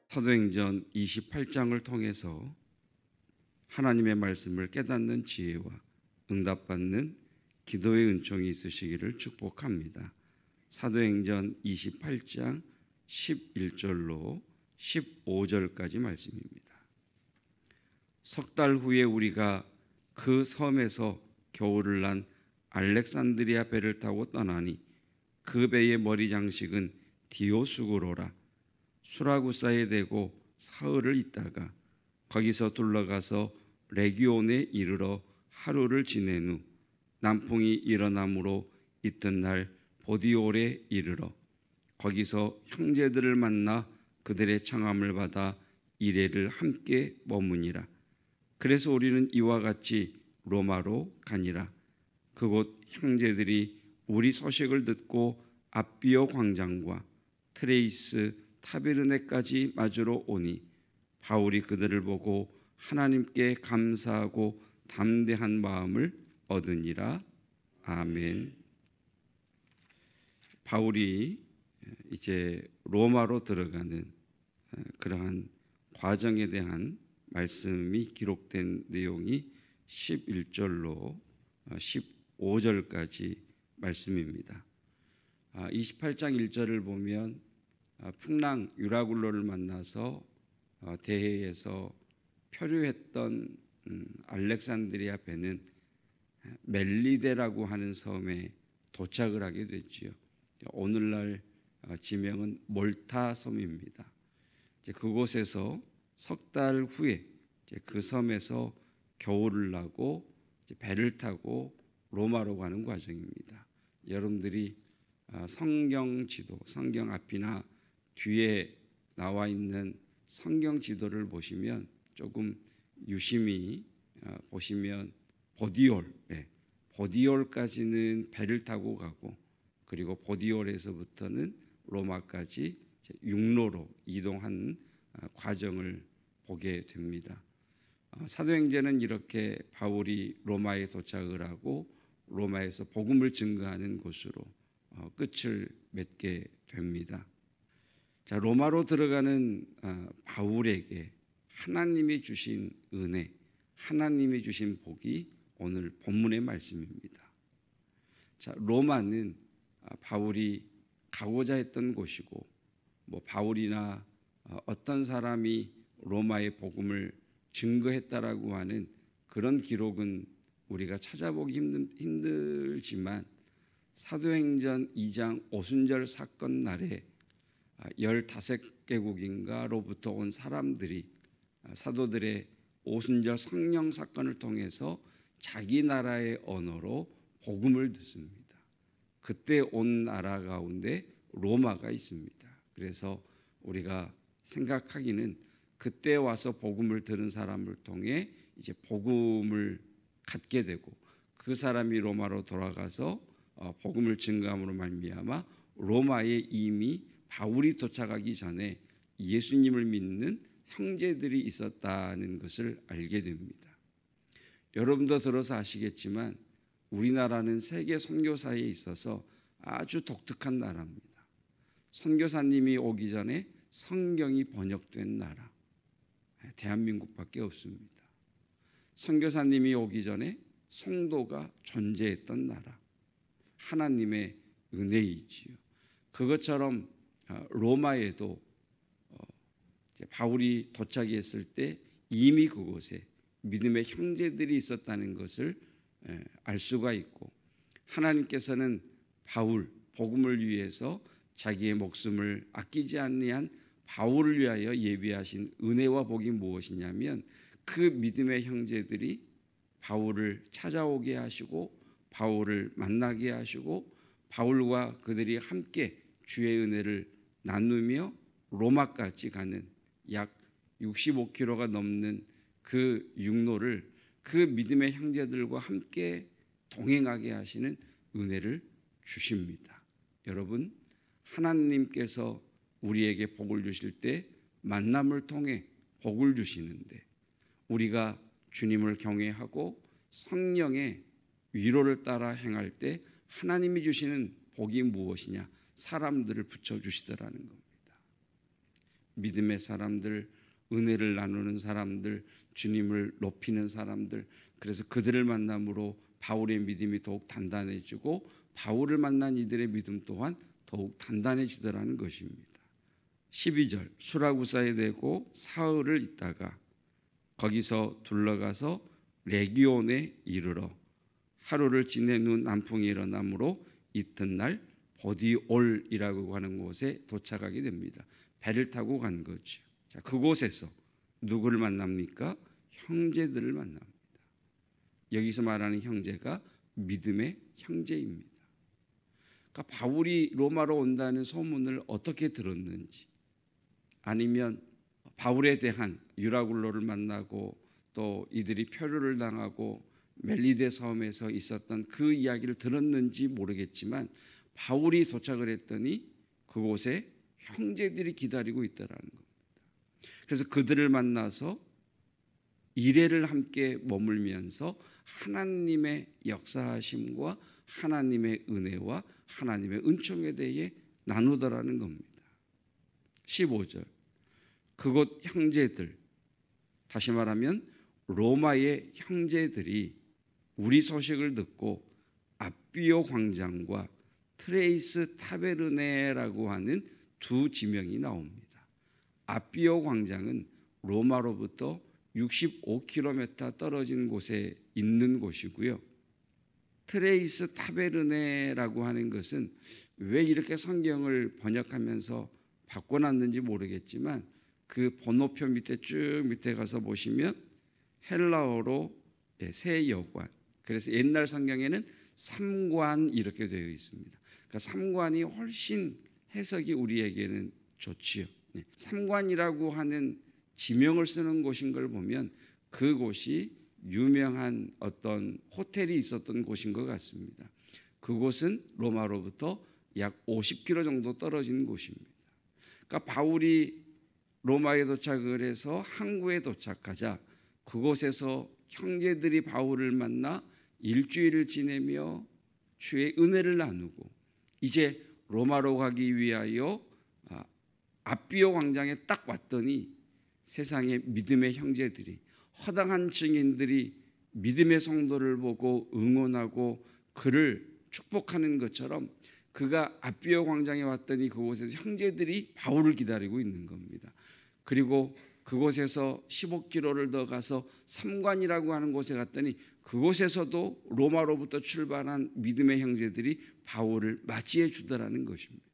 사도행전 28장을 통해서 하나님의 말씀을 깨닫는 지혜와 응답받는 기도의 은총이 있으시기를 축복합니다. 사도행전 28장 11절로 15절까지 말씀입니다. 석 달 후에 우리가 그 섬에서 겨울을 난 알렉산드리아 배를 타고 떠나니 그 배의 머리 장식은 디오수구로라. 수라구사에 대고 사흘을 있다가 거기서 둘러가서 레기온에 이르러 하루를 지낸 후 남풍이 일어나므로 이튿날 보디올에 이르러 거기서 형제들을 만나 그들의 청함을 받아 이레를 함께 머무니라. 그래서 우리는 이와 같이 로마로 가니라. 그곳 형제들이 우리 소식을 듣고 앞비오 광장과 트레이스 타베르네까지 맞으러 오니 바울이 그들을 보고 하나님께 감사하고 담대한 마음을 얻으니라. 아멘. 바울이 이제 로마로 들어가는 그러한 과정에 대한 말씀이 기록된 내용이 11절로 15절까지 말씀입니다. 28장 1절을 보면 풍랑 유라굴로를 만나서 대해에서 표류했던 알렉산드리아 배는 멜리데라고 하는 섬에 도착을 하게 됐지요. 오늘날 지명은 몰타 섬입니다. 그곳에서 석 달 후에 그 섬에서 겨울을 나고 배를 타고 로마로 가는 과정입니다. 여러분들이 성경 지도, 성경 앞이나 뒤에 나와 있는 성경 지도를 보시면 조금 유심히 보시면 보디올까지는 배를 타고 가고 그리고 보디올에서부터는 로마까지 육로로 이동한 과정을 보게 됩니다. 사도행전은 이렇게 바울이 로마에 도착을 하고 로마에서 복음을 증거하는 곳으로 끝을 맺게 됩니다. 자, 로마로 들어가는 바울에게 하나님이 주신 은혜, 하나님이 주신 복이 오늘 본문의 말씀입니다. 자, 로마는 바울이 가고자 했던 곳이고 바울이나 어떤 사람이 로마의 복음을 증거했다라고 하는 그런 기록은 우리가 찾아보기 힘들지만 사도행전 2장 오순절 사건 날에 15개국인가로부터 온 사람들이 사도들의 오순절 성령 사건을 통해서 자기 나라의 언어로 복음을 듣습니다. 그때 온 나라 가운데 로마가 있습니다. 그래서 우리가 생각하기는 그때 와서 복음을 들은 사람을 통해 이제 복음을 갖게 되고 그 사람이 로마로 돌아가서 복음을 증거함으로 말미암아 로마에 이미 바울이 도착하기 전에 예수님을 믿는 형제들이 있었다는 것을 알게 됩니다. 여러분도 들어서 아시겠지만 우리나라는 세계 선교사에 있어서 아주 독특한 나라입니다. 선교사님이 오기 전에 성경이 번역된 나라, 대한민국밖에 없습니다. 선교사님이 오기 전에 성도가 존재했던 나라, 하나님의 은혜이지요. 그것처럼 로마에도 바울이 도착했을 때 이미 그곳에 믿음의 형제들이 있었다는 것을 알 수가 있고 하나님께서는 바울, 복음을 위해서 자기의 목숨을 아끼지 아니한 바울을 위하여 예비하신 은혜와 복이 무엇이냐면 그 믿음의 형제들이 바울을 찾아오게 하시고 바울을 만나게 하시고 바울과 그들이 함께 주의 은혜를 나누며 로마까지 가는 약 65km가 넘는 그 육로를 그 믿음의 형제들과 함께 동행하게 하시는 은혜를 주십니다. 여러분, 하나님께서 우리에게 복을 주실 때 만남을 통해 복을 주시는데 우리가 주님을 경외하고 성령의 위로를 따라 행할 때 하나님이 주시는 복이 무엇이냐? 사람들을 붙여주시더라는 겁니다. 믿음의 사람들, 은혜를 나누는 사람들, 주님을 높이는 사람들, 그래서 그들을 만남으로 바울의 믿음이 더욱 단단해지고 바울을 만난 이들의 믿음 또한 더욱 단단해지더라는 것입니다. 12절, 수라구사에 내고 사흘을 있다가 거기서 둘러가서 레기온에 이르러 하루를 지낸 후 남풍이 일어나므로 이튿날 보디올이라고 하는 곳에 도착하게 됩니다. 배를 타고 간 거죠. 자, 그곳에서 누구를 만납니까? 형제들을 만납니다. 여기서 말하는 형제가 믿음의 형제입니다. 그러니까 바울이 로마로 온다는 소문을 어떻게 들었는지, 아니면 바울에 대한 유라굴로를 만나고 또 이들이 표류를 당하고 멜리데 섬에서 있었던 그 이야기를 들었는지 모르겠지만 바울이 도착을 했더니 그곳에 형제들이 기다리고 있다라는 겁니다. 그래서 그들을 만나서 이래를 함께 머물면서 하나님의 역사하심과 하나님의 은혜와 하나님의 은총에 대해 나누더라는 겁니다. 15절, 그곳 형제들, 다시 말하면 로마의 형제들이 우리 소식을 듣고 아비오 광장과 트레이스 타베르네라고 하는 두 지명이 나옵니다. 아비오 광장은 로마로부터 65km 떨어진 곳에 있는 곳이고요. 트레이스 타베르네라고 하는 것은 왜 이렇게 성경을 번역하면서 바꿔놨는지 모르겠지만 그 번호표 밑에 쭉 밑에 가서 보시면 헬라어로 새 여관, 그래서 옛날 성경에는 삼관 이렇게 되어 있습니다. 그러니까 삼관이 훨씬 해석이 우리에게는 좋지요. 삼관이라고 하는 지명을 쓰는 곳인 걸 보면 그곳이 유명한 어떤 호텔이 있었던 곳인 것 같습니다. 그곳은 로마로부터 약 50km 정도 떨어진 곳입니다. 그러니까 바울이 로마에 도착을 해서 항구에 도착하자 그곳에서 형제들이 바울을 만나 일주일을 지내며 주의 은혜를 나누고 이제 로마로 가기 위하여 아비오 광장에 딱 왔더니 세상의 믿음의 형제들이, 허당한 증인들이 믿음의 성도를 보고 응원하고 그를 축복하는 것처럼 그가 아비오 광장에 왔더니 그곳에서 형제들이 바울을 기다리고 있는 겁니다. 그리고 그곳에서 15km를 더 가서 삼관이라고 하는 곳에 갔더니 그곳에서도 로마로부터 출발한 믿음의 형제들이 바울을 맞이해 주더라는 것입니다.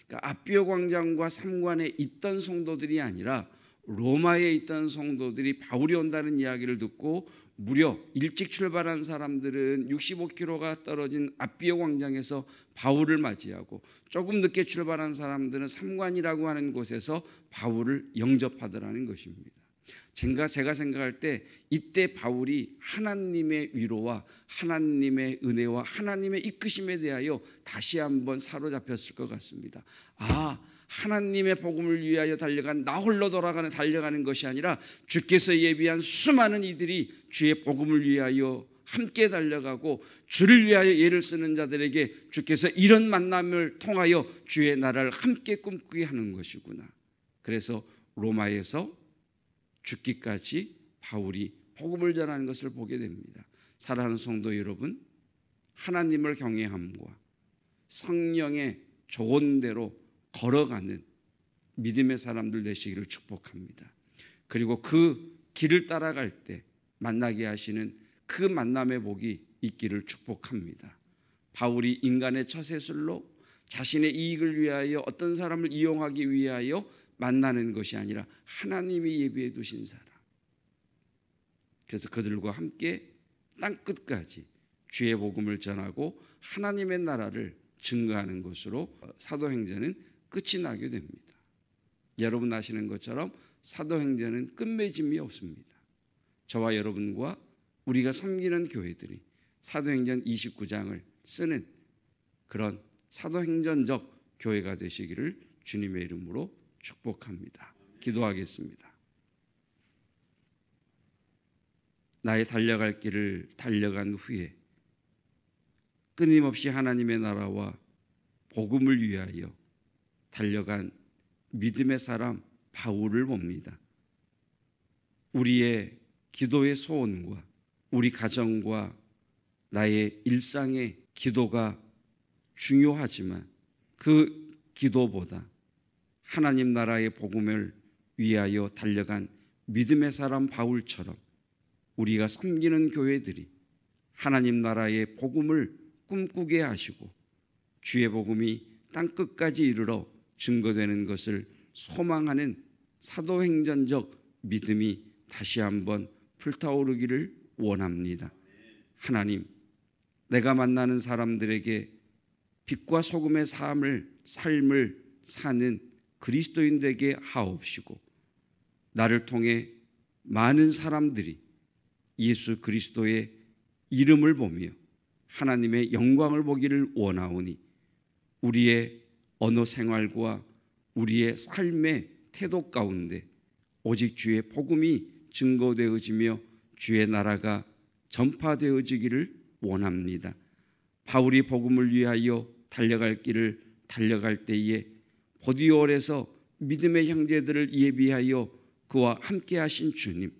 그러니까 아비오 광장과 삼관에 있던 성도들이 아니라 로마에 있던 성도들이 바울이 온다는 이야기를 듣고 무려 일찍 출발한 사람들은 65km가 떨어진 아비오 광장에서 바울을 맞이하고 조금 늦게 출발한 사람들은 삼관이라고 하는 곳에서 바울을 영접하더라는 것입니다. 제가 생각할 때 이때 바울이 하나님의 위로와 하나님의 은혜와 하나님의 이끄심에 대하여 다시 한번 사로잡혔을 것 같습니다. 하나님의 복음을 위하여 달려간 나 홀로 달려가는 것이 아니라 주께서 예비한 수많은 이들이 주의 복음을 위하여 함께 달려가고 주를 위하여 예를 쓰는 자들에게 주께서 이런 만남을 통하여 주의 나라를 함께 꿈꾸게 하는 것이구나. 그래서 로마에서 죽기까지 바울이 복음을 전하는 것을 보게 됩니다. 사랑하는 성도 여러분, 하나님을 경외함과 성령의 조언대로 걸어가는 믿음의 사람들 되시기를 축복합니다. 그리고 그 길을 따라갈 때 만나게 하시는 그 만남의 복이 있기를 축복합니다. 바울이 인간의 처세술로 자신의 이익을 위하여 어떤 사람을 이용하기 위하여 만나는 것이 아니라 하나님이 예비해 두신 사람, 그래서 그들과 함께 땅끝까지 주의 복음을 전하고 하나님의 나라를 증거하는 것으로 사도행전은 끝이 나게 됩니다. 여러분 아시는 것처럼 사도행전은 끝맺음이 없습니다. 저와 여러분과 우리가 섬기는 교회들이 사도행전 29장을 쓰는 그런 사도행전적 교회가 되시기를 주님의 이름으로 축복합니다. 기도하겠습니다. 나의 달려갈 길을 달려간 후에 끊임없이 하나님의 나라와 복음을 위하여 달려간 믿음의 사람 바울을 봅니다. 우리의 기도의 소원과 우리 가정과 나의 일상의 기도가 중요하지만 그 기도보다 하나님 나라의 복음을 위하여 달려간 믿음의 사람 바울처럼 우리가 섬기는 교회들이 하나님 나라의 복음을 꿈꾸게 하시고 주의 복음이 땅끝까지 이르러 증거되는 것을 소망하는 사도행전적 믿음이 다시 한번 불타오르기를 원합니다. 하나님, 내가 만나는 사람들에게 빛과 소금의 삶을 사는 그리스도인 되게 하옵시고 나를 통해 많은 사람들이 예수 그리스도의 이름을 보며 하나님의 영광을 보기를 원하오니 우리의 언어 생활과 우리의 삶의 태도 가운데 오직 주의 복음이 증거되어지며 주의 나라가 전파되어지기를 원합니다. 바울이 복음을 위하여 달려갈 길을 달려갈 때에 보디올에서 믿음의 형제들을 예비하여 그와 함께 하신 주님,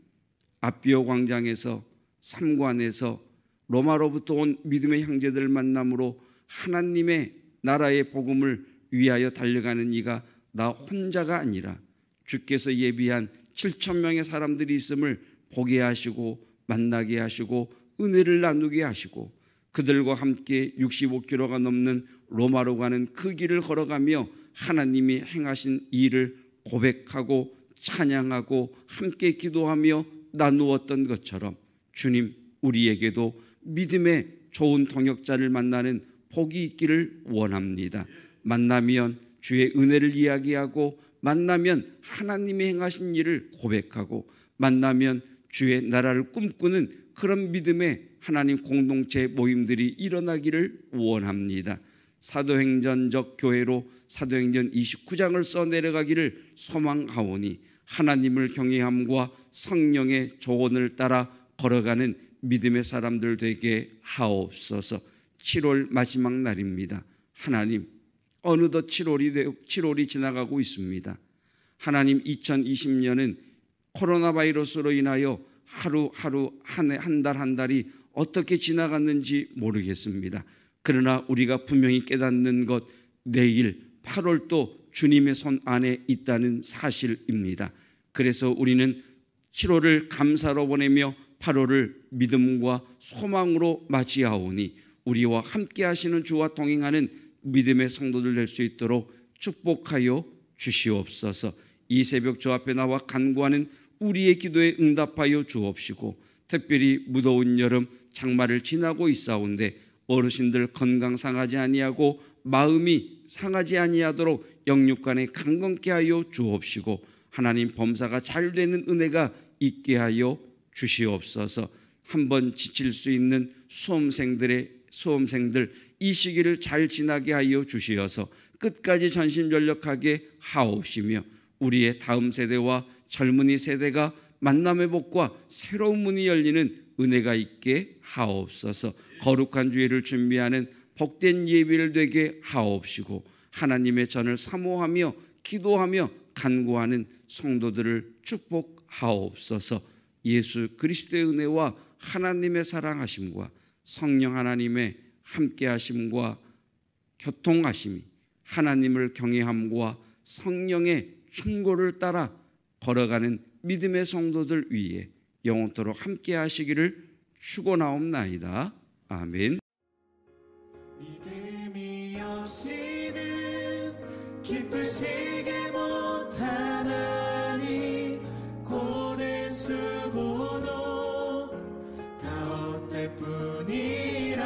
아비오 광장에서 삼관에서 로마로부터 온 믿음의 형제들을 만남으로 하나님의 나라의 복음을 위하여 달려가는 이가 나 혼자가 아니라 주께서 예비한 7,000명의 사람들이 있음을 보게 하시고 만나게 하시고 은혜를 나누게 하시고 그들과 함께 65km가 넘는 로마로 가는 그 길을 걸어가며 하나님이 행하신 일을 고백하고 찬양하고 함께 기도하며 나누었던 것처럼 주님, 우리에게도 믿음의 좋은 동역자를 만나는 복이 있기를 원합니다. 만나면 주의 은혜를 이야기하고 만나면 하나님이 행하신 일을 고백하고 만나면 주의 나라를 꿈꾸는 그런 믿음의 하나님 공동체 모임들이 일어나기를 원합니다. 사도행전적 교회로 사도행전 29장을 써내려가기를 소망하오니 하나님을 경외함과 성령의 조언을 따라 걸어가는 믿음의 사람들 되게 하옵소서. 7월 마지막 날입니다. 하나님, 어느덧 7월이 지나가고 있습니다. 하나님, 2020년은 코로나 바이러스로 인하여 하루하루 한 달 한 달이 어떻게 지나갔는지 모르겠습니다. 그러나 우리가 분명히 깨닫는 것, 내일 8월도 주님의 손 안에 있다는 사실입니다. 그래서 우리는 7월을 감사로 보내며 8월을 믿음과 소망으로 맞이하오니 우리와 함께 하시는 주와 동행하는 믿음의 성도들 될 수 있도록 축복하여 주시옵소서. 이 새벽 주 앞에 나와 간구하는 우리의 기도에 응답하여 주옵시고 특별히 무더운 여름 장마를 지나고 있사온데 어르신들 건강 상하지 아니하고 마음이 상하지 아니하도록 영육간에 강건케 하여 주옵시고 하나님 범사가 잘 되는 은혜가 있게 하여 주시옵소서. 한번 지칠 수 있는 수험생들 이 시기를 잘 지나게 하여 주시어서 끝까지 전심전력하게 하옵시며 우리의 다음 세대와 젊은이 세대가 만남의 복과 새로운 문이 열리는 은혜가 있게 하옵소서. 거룩한 주일을 준비하는 복된 예비를 되게 하옵시고 하나님의 전을 사모하며 기도하며 간구하는 성도들을 축복하옵소서. 예수 그리스도의 은혜와 하나님의 사랑하심과 성령 하나님의 함께하심과 교통하심이 하나님을 경외함과 성령의 충고를 따라 걸어가는 믿음의 성도들 위에 영원토록 함께하시기를 축원하옵나이다. 아멘. 믿음이 없이는 기쁘시게 못하나니 고된 수고도 다 헛될 뿐이라.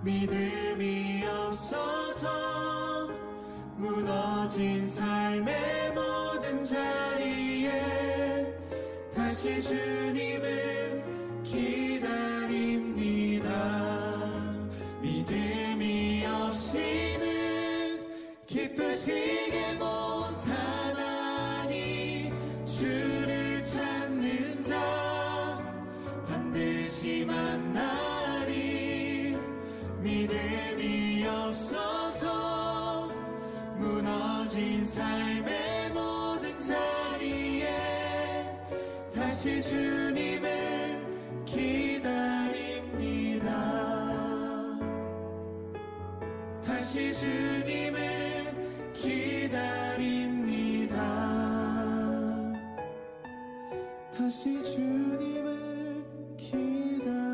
믿음이 없어서 무너진 삶의 모든 자리에 다시 주님을 기다립니다. 믿음이 없이는 기쁘시게 못하나니 주를 찾는 자 반드시 만나리. 믿음이 없어서 무너진 삶 다시 주님을 기다립니다. 다시 주님을 기다립니다. 다시 주님을 기다립니다.